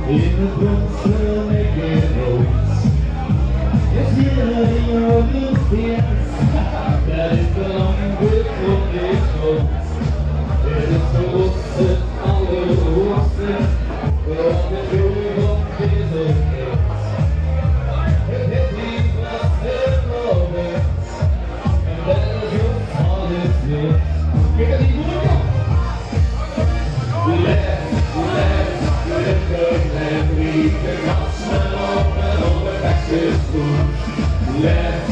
In the brunster making noise. Yes, here you're the dance that is belonging with what it shows. It is the wuxen, alle wuxen, och det tror om det som helst. It leaves us in moments, and that is just all it is. Get a little go! We laugh, and we can smell open all the faces food. Laugh,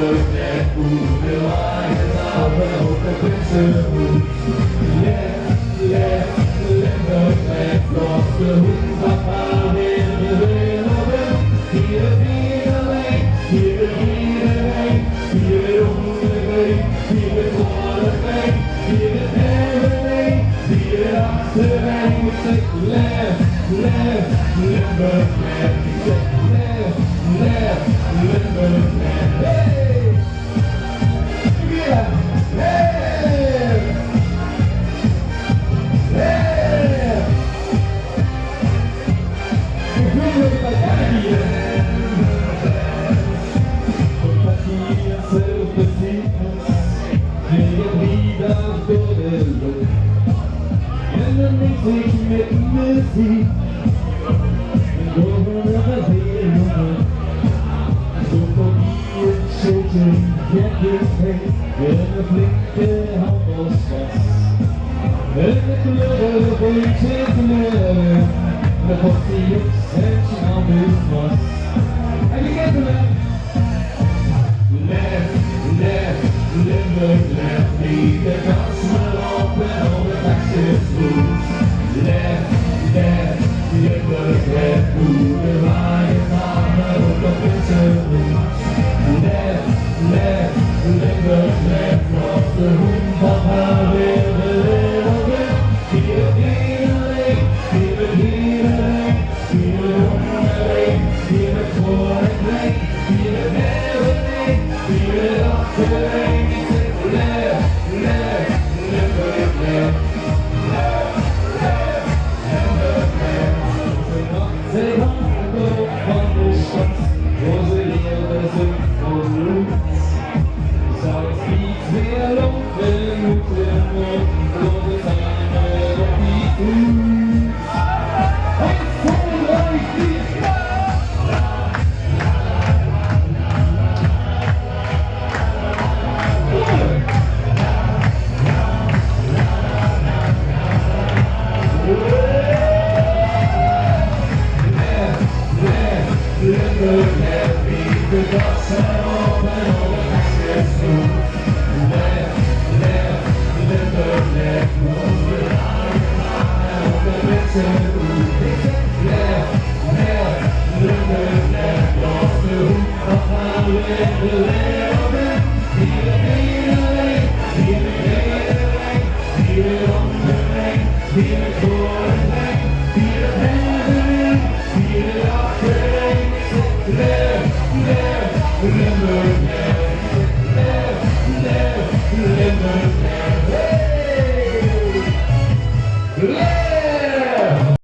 and food. The lions are the princes food. Laugh, and cross the hood. Papa, in the rain of it. Here be the lane, here be the rain. Here on the way, here for the rain. Here everything, here up the rain. We say left, Limberman. We say left, Limberman. Hey! Yeah! Left! Left! We're doing like that here. Compagnia self-defeatance. Ingen vidare står det lågt. Anything make me see. Go wherever they know. So for me and children can't get paid. When the flicker humble spots. And the clever waiting for me. The coffee extension of his fuss. And you get the left, left, me. The guns smell open all the taxes loose. Left, move the lions on the princes loose. Left, cross the room, Papa, with the little bit. Here, lane, here on the lane, here for the lane, here everything, here up the lane. Say hi, go on the shots. Was it here there's a full roots? So it speaks me alone, then look them up. All the time I don't be through. I'm so like this. Let me the dots and open all the access to.